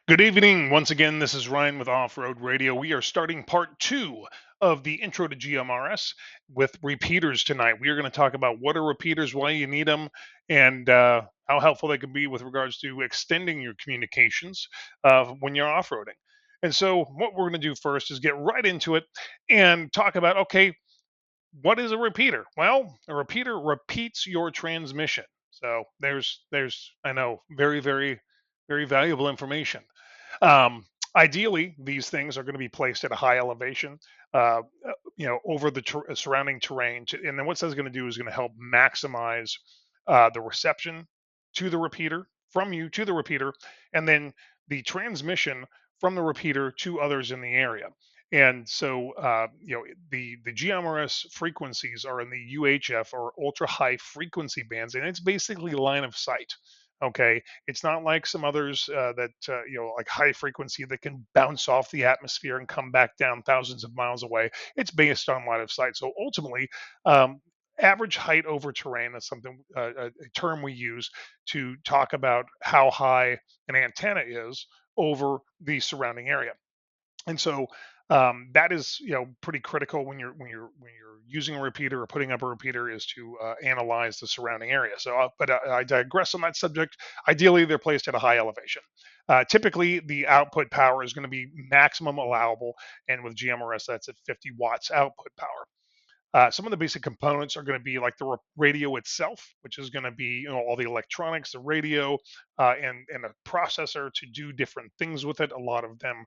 Good evening. Once again, this is Ryan with Off Road Radio. We are starting part two of the intro to GMRS with repeaters tonight. We are going to talk about what are repeaters, why you need them, and how helpful they can be with regards to extending your communications when you're off roading. And so, what we're going to do first is get right into it and talk about okay, what is a repeater? Well, a repeater repeats your transmission. So, there's I know, very valuable information. Ideally, these things are going to be placed at a high elevation, over the surrounding terrain. And then what that's going to do is going to help maximize the reception to the repeater from you to the repeater, and then the transmission from the repeater to others in the area. And so, the GMRS frequencies are in the UHF or ultra high frequency bands, and it's basically line of sight. Okay, it's not like some others like high frequency that can bounce off the atmosphere and come back down thousands of miles away. It's based on line of sight. So ultimately, um, average height over terrain, that's something, a term we use to talk about how high an antenna is over the surrounding area. And so that is, pretty critical when you're using a repeater or putting up a repeater, is to analyze the surrounding area. So, I digress on that subject. Ideally, they're placed at a high elevation. Typically, the output power is going to be maximum allowable, and with GMRS, that's at 50 watts output power. Some of the basic components are going to be like the radio itself, which is going to be, all the electronics, the radio, and a processor to do different things with it. A lot of them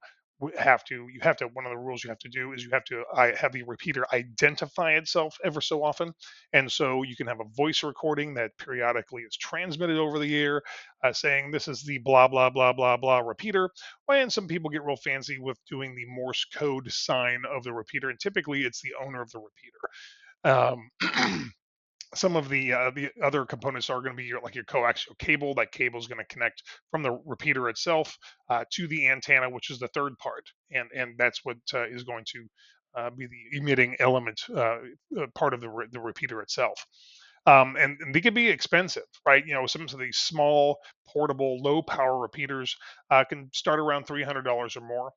have to one of the rules you have to do is you have to have the repeater identify itself ever so often. And so you can have a voice recording that periodically is transmitted over the air, saying this is the blah blah blah blah blah repeater. And some people get real fancy with doing the Morse code sign of the repeater, and typically it's the owner of the repeater. Some of the other components are going to be like your coaxial cable. That cable is going to connect from the repeater itself to the antenna, which is the third part, and that's what is going to be the emitting element, part of the repeater itself. And they can be expensive, right? Some of these small, portable, low power repeaters can start around $300 or more.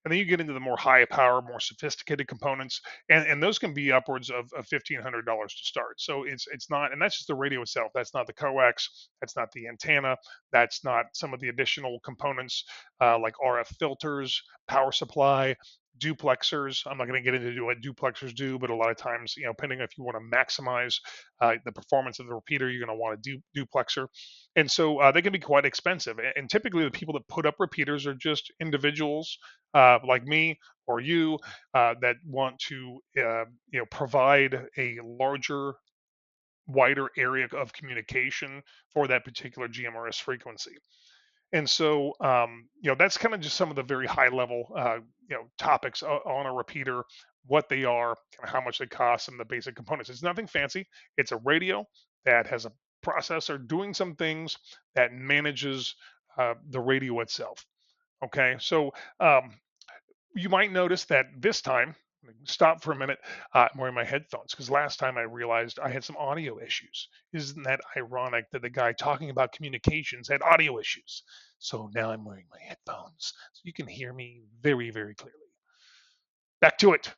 And then you get into the more high power, more sophisticated components, and those can be upwards of $1,500 to start. So it's not, and that's just the radio itself. That's not the coax. That's not the antenna. That's not some of the additional components like RF filters, power supply, duplexers. I'm not going to get into what duplexers do, but a lot of times, depending if you want to maximize the performance of the repeater, you're going to want a duplexer. And so they can be quite expensive. And typically, the people that put up repeaters are just individuals like me or you that want to provide a larger, wider area of communication for that particular GMRS frequency. And so, that's kind of just some of the very high level, topics on a repeater, what they are, kind of how much they cost, and the basic components. It's nothing fancy. It's a radio that has a processor doing some things that manages the radio itself. Okay, so you might notice that this time, stop for a minute. I'm wearing my headphones because last time I realized I had some audio issues. Isn't that ironic that the guy talking about communications had audio issues? So now I'm wearing my headphones so you can hear me very, very clearly. Back to it.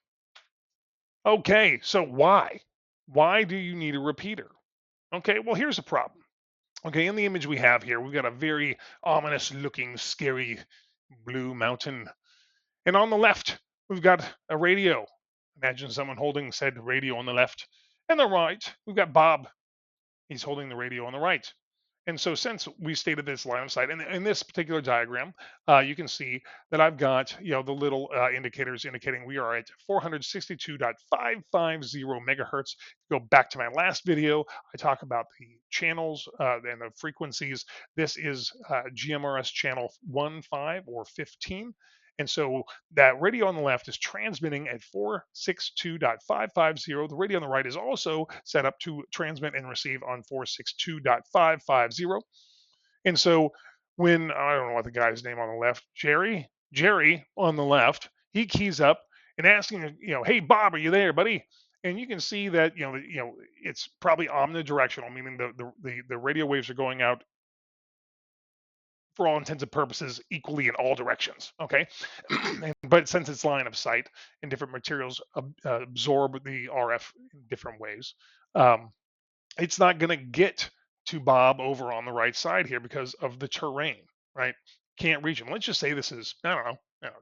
Okay, so why? Why do you need a repeater? Okay, well, here's a problem. Okay, in the image we have here, we've got a very ominous looking, scary blue mountain. And on the left, we've got a radio. Imagine someone holding said radio on the left. And the right, we've got Bob. He's holding the radio on the right. And so, since we stated this line of sight, and in this particular diagram, you can see that I've got, the little indicators indicating we are at 462.550 megahertz. Go back to my last video, I talk about the channels and the frequencies. This is GMRS channel 15 or 15. And so that radio on the left is transmitting at 462.550. The radio on the right is also set up to transmit and receive on 462.550. And so when, I don't know what the guy's name on the left, Jerry on the left, he keys up and asking, hey Bob, are you there, buddy? And you can see that it's probably omnidirectional, meaning the radio waves are going out for all intents and purposes equally in all directions. Okay, but since it's line of sight and different materials absorb the RF in different ways, um, it's not going to get to Bob over on the right side here because of the terrain, right? Can't reach him. Let's just say this is, I don't know,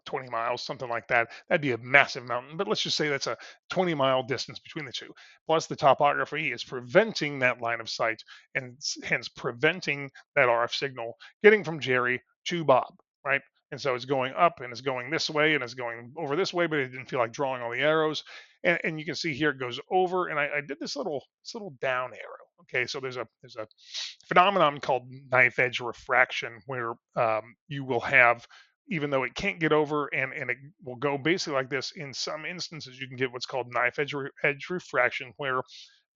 20 miles, something like that. That'd be a massive mountain, but let's just say that's a 20-mile distance between the two. Plus, the topography is preventing that line of sight and hence preventing that RF signal getting from Jerry to Bob, right? And so it's going up and it's going this way and it's going over this way, but it didn't feel like drawing all the arrows. And you can see here it goes over, and I did this little down arrow. Okay, so there's a phenomenon called knife edge refraction where you will have, even though it can't get over and it will go basically like this. In some instances, you can get what's called knife edge refraction, where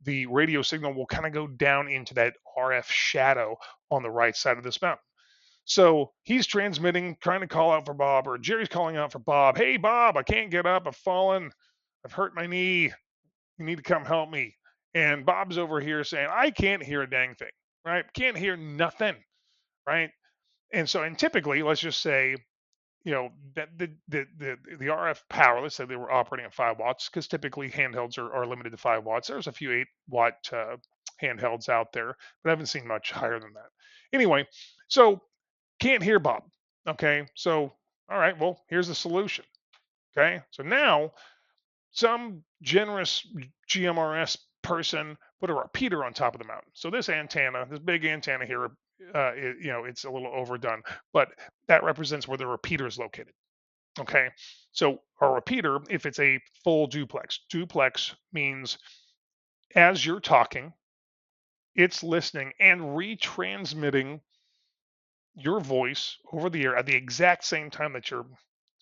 the radio signal will kind of go down into that RF shadow on the right side of this mountain. So he's transmitting, trying to call out for Bob, or Jerry's calling out for Bob. Hey, Bob, I can't get up. I've fallen. I've hurt my knee. You need to come help me. And Bob's over here saying, I can't hear a dang thing, right? Can't hear nothing, right? And so, and typically, let's just say, that the RF power, let's say they were operating at 5 watts, because typically handhelds are limited to 5 watts. There's a few 8 watt handhelds out there, but I haven't seen much higher than that. Anyway, so can't hear Bob. Okay, so all right, well, here's the solution. Okay, so now some generous GMRS person put a repeater on top of the mountain. So this antenna, this big antenna here, it's a little overdone, but that represents where the repeater is located. Okay, so a repeater, if it's a full duplex means as you're talking, it's listening and retransmitting your voice over the air at the exact same time that you're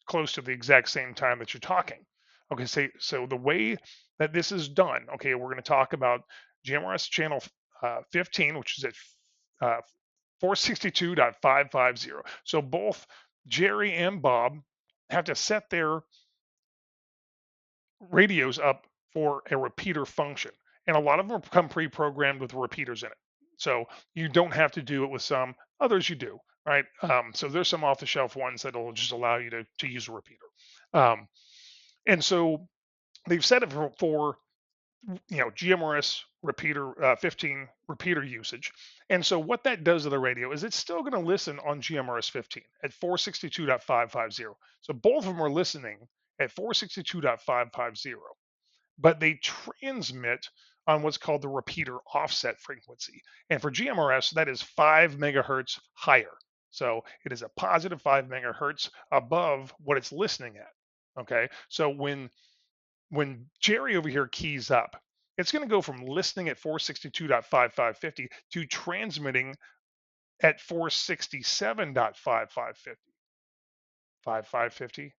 close to the exact same time that you're talking. Okay, so the way that this is done, okay, we're going to talk about GMRS channel 15, which is at uh, 462.550. So both Jerry and Bob have to set their radios up for a repeater function. And a lot of them come pre-programmed with repeaters in it. So you don't have to do it with some, others you do, right? So there's some off-the-shelf ones that'll just allow you to use a repeater. Um, and so they've set it for GMRS repeater 15 repeater usage. And so what that does to the radio is it's still going to listen on GMRS 15 at 462.550. So both of them are listening at 462.550, but they transmit on what's called the repeater offset frequency. And for GMRS, that is 5 megahertz higher. So it is a positive 5 megahertz above what it's listening at. Okay, so when Jerry over here keys up, it's going to go from listening at 462.5550 to transmitting at 467.5550. 5550,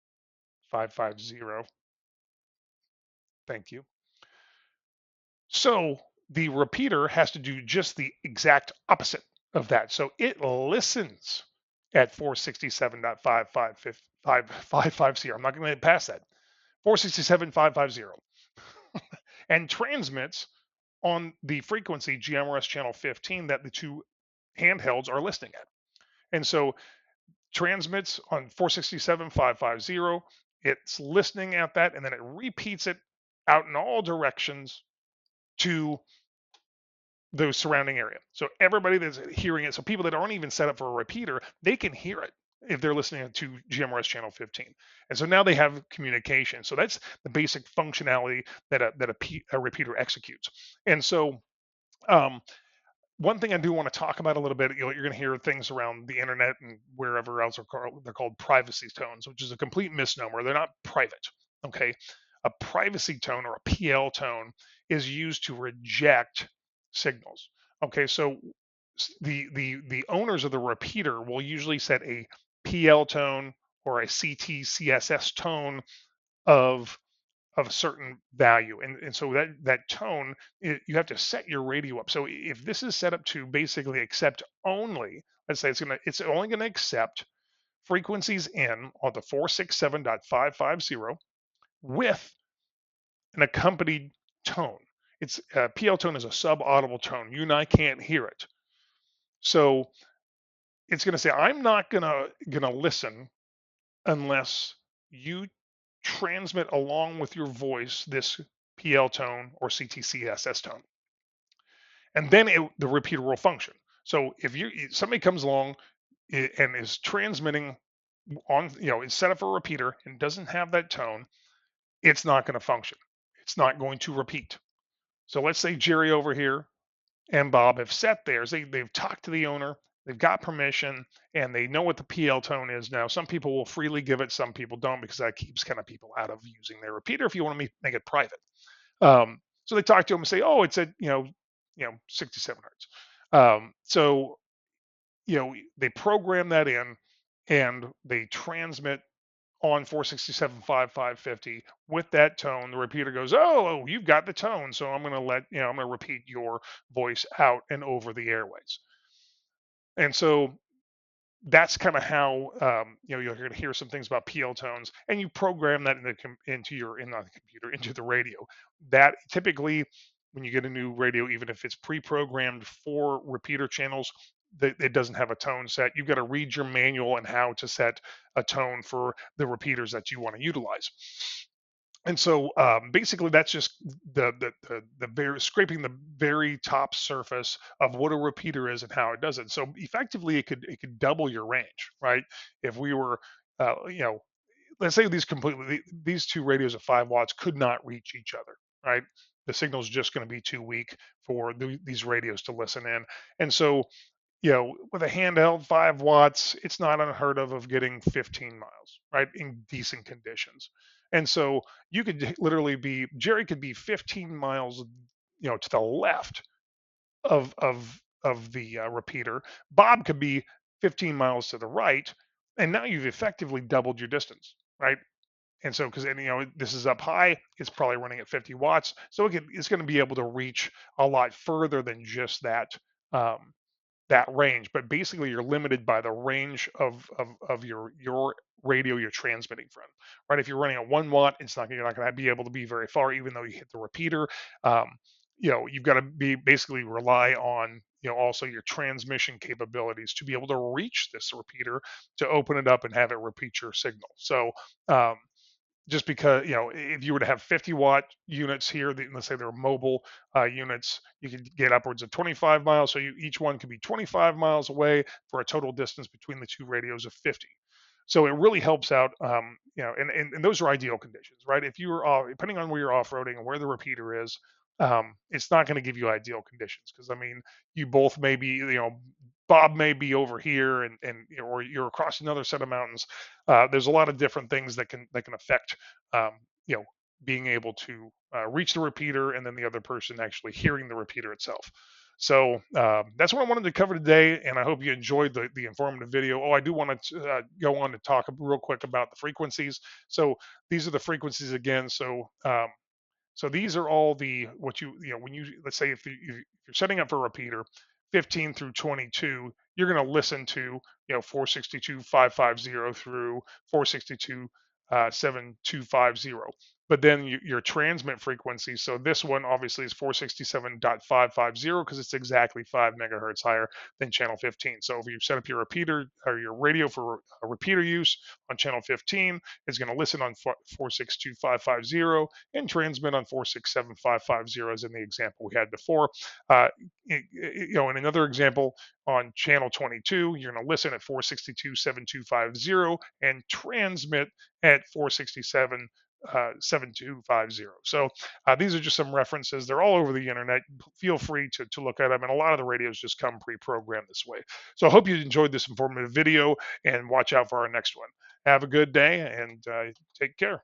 550. Thank you. So the repeater has to do just the exact opposite of that. So it listens at 467.550. I'm not going to get past that. 467.550. And transmits on the frequency GMRS channel 15 that the two handhelds are listening at. And so transmits on 467.550. It's listening at that, and then it repeats it out in all directions to the surrounding area. So everybody that's hearing it, so people that aren't even set up for a repeater, they can hear it if they're listening to GMRS channel 15. And so now they have communication. So that's the basic functionality that a repeater executes. And so one thing I do want to talk about a little bit, you're going to hear things around the internet and wherever else they're called privacy tones, which is a complete misnomer. They're not private. Okay. A privacy tone or a PL tone is used to reject signals. Okay. So the owners of the repeater will usually set a PL tone or a CTCSS tone of a certain value, and so that tone, you have to set your radio up. So if this is set up to basically accept only, let's say it's only going to accept frequencies in on the 467.550 with an accompanied tone. It's PL tone is a sub-audible tone. You and I can't hear it. So it's going to say, I'm not going to listen unless you transmit along with your voice this PL tone or CTCSS tone, and then the repeater will function. So if somebody comes along and is transmitting on, is set up for a repeater and doesn't have that tone, it's not going to function. It's not going to repeat. So let's say Jerry over here and Bob have set theirs. They've talked to the owner, they've got permission, and they know what the PL tone is now. Some people will freely give it, some people don't, because that keeps kind of people out of using their repeater if you want to make it private. So they talk to them and say, oh, it's at 67 hertz. So they program that in, and they transmit on 467.5.550 with that tone. The repeater goes, oh, you've got the tone, so I'm going to I'm going to repeat your voice out and over the airways. And so that's kind of how you're going to hear some things about PL tones, and you program that into not the computer, into the radio. That typically, when you get a new radio, even if it's pre-programmed for repeater channels, it doesn't have a tone set. You've got to read your manual and how to set a tone for the repeaters that you want to utilize. And so basically, that's just the very scraping the very top surface of what a repeater is and how it does it. So effectively, it could double your range, right? If we were, let's say these two radios at 5 watts could not reach each other, right? The signal's just going to be too weak for these radios to listen in, and so with a handheld 5 watts, it's not unheard of getting 15 miles, right, in decent conditions. And so you could literally Jerry could be 15 miles, to the left of the repeater. Bob could be 15 miles to the right, and now you've effectively doubled your distance, right? And so, because this is up high, it's probably running at 50 watts, so it's going to be able to reach a lot further than just um, that range. But basically, you're limited by the range of your radio you're transmitting from, right? If you're running at 1 watt, you're not going to be able to be very far, even though you hit the repeater. Um, you've got to be basically rely on also your transmission capabilities to be able to reach this repeater to open it up and have it repeat your signal. So um, just because if you were to have 50-watt units here, let's say they're mobile units, you could get upwards of 25 miles. So each one could be 25 miles away for a total distance between the two radios of 50. So it really helps out, and those are ideal conditions, right? If you're depending on where you're off-roading and where the repeater is, it's not going to give you ideal conditions, because I mean, you both may be, Bob may be over here, or you're across another set of mountains. There's a lot of different things that can affect, um, you know, being able to reach the repeater, and then the other person actually hearing the repeater itself. So that's what I wanted to cover today, and I hope you enjoyed the informative video. Oh, I do want to go on to talk real quick about the frequencies. So these are the frequencies again. So these are all what when you, let's say if you're setting up for a repeater, 15 through 22, you're going to listen to 462.550 through 462 7250. But then your transmit frequency. So this one obviously is 467.550, because it's exactly 5 megahertz higher than channel 15. So if you set up your repeater or your radio for a repeater use on channel 15, it's going to listen on 462.550 and transmit on 467.550, as in the example we had before. In another example on channel 22, you're going to listen at 462.7250 and transmit at 467. 7250. So these are just some references. They're all over the internet. Feel free to look at them. And a lot of the radios just come pre-programmed this way. So I hope you enjoyed this informative video, and watch out for our next one. Have a good day, and take care.